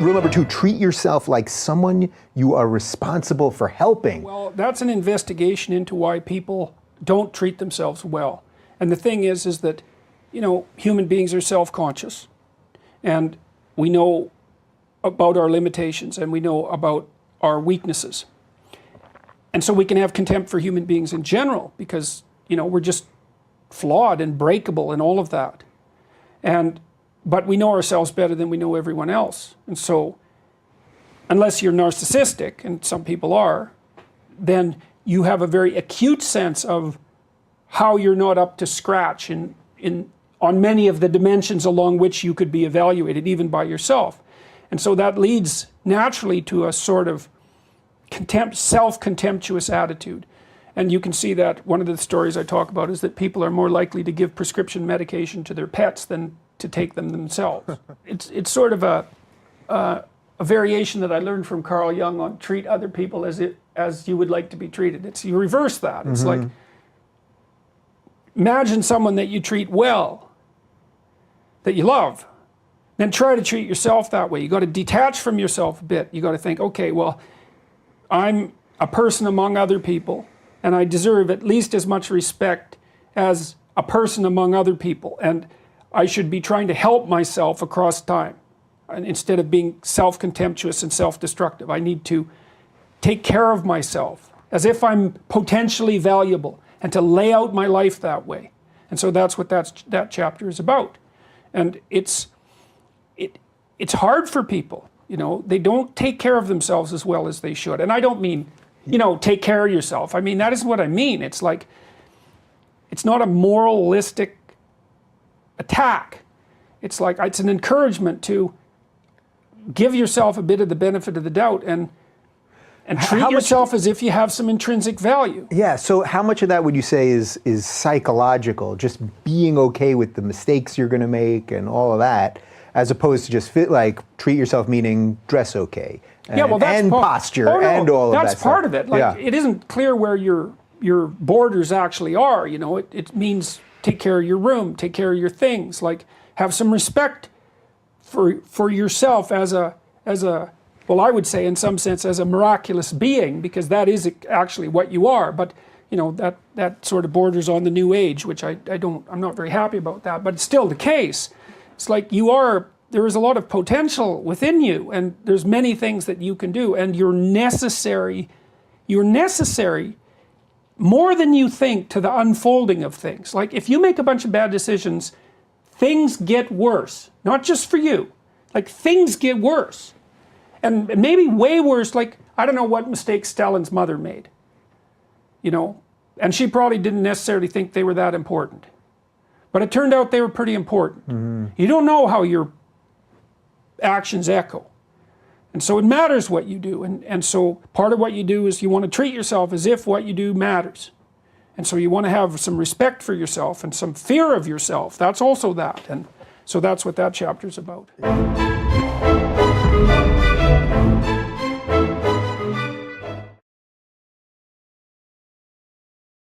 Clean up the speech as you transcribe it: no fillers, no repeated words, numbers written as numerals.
Rule number 2, treat yourself like someone you are responsible for helping. Well, that's an investigation into why people don't treat themselves well. And the thing is that, you know, human beings are self-conscious. And we know about our limitations and we know about our weaknesses. And so we can have contempt for human beings in general because, you know, we're just flawed and breakable and all of that. But we know ourselves better than we know everyone else. And so unless you're narcissistic, and some people are, then you have a very acute sense of how you're not up to scratch on many of the dimensions along which you could be evaluated, even by yourself. And so that leads naturally to a sort of self-contemptuous attitude. And you can see that one of the stories I talk about is that people are more likely to give prescription medication to their pets than to take them themselves. It's sort of a variation that I learned from Carl Jung on treat other people as you would like to be treated. You reverse that. It's like, imagine someone that you treat well, that you love, then try to treat yourself that way. You got to detach from yourself a bit. You got to think, okay, well, I'm a person among other people, and I deserve at least as much respect as a person among other people, and I should be trying to help myself across time. And instead of being self-contemptuous and self-destructive, I need to take care of myself as if I'm potentially valuable, and to lay out my life that way. And so that's what that chapter is about. And it's hard for people, you know, they don't take care of themselves as well as they should. And I don't mean, you know, take care of yourself. I mean, that isn't what I mean. It's like, it's not a moralistic attack. It's like, it's an encouragement to give yourself a bit of the benefit of the doubt and treat yourself as if you have some intrinsic value. Yeah, so how much of that would you say is psychological, just being okay with the mistakes you're gonna make and all of that, as opposed to just treat yourself meaning dress okay, and posture and all of that stuff? That's part of it. Like, it isn't clear where your borders actually are, you know. It means take care of your room, take care of your things, like have some respect for yourself as a well, I would say in some sense as a miraculous being, because that is actually what you are. But you know, that sort of borders on the New Age, which I'm not very happy about that, but it's still the case. It's like there is a lot of potential within you, and there's many things that you can do, and you're necessary more than you think to the unfolding of things. Like, if you make a bunch of bad decisions, things get worse, not just for you, like things get worse. And maybe way worse, like, I don't know what mistakes Stalin's mother made, you know, and she probably didn't necessarily think they were that important. But it turned out they were pretty important. You don't know how your actions echo. And so it matters what you do. And so part of what you do is you want to treat yourself as if what you do matters. And so you want to have some respect for yourself and some fear of yourself. That's also that. And so that's what that chapter's about.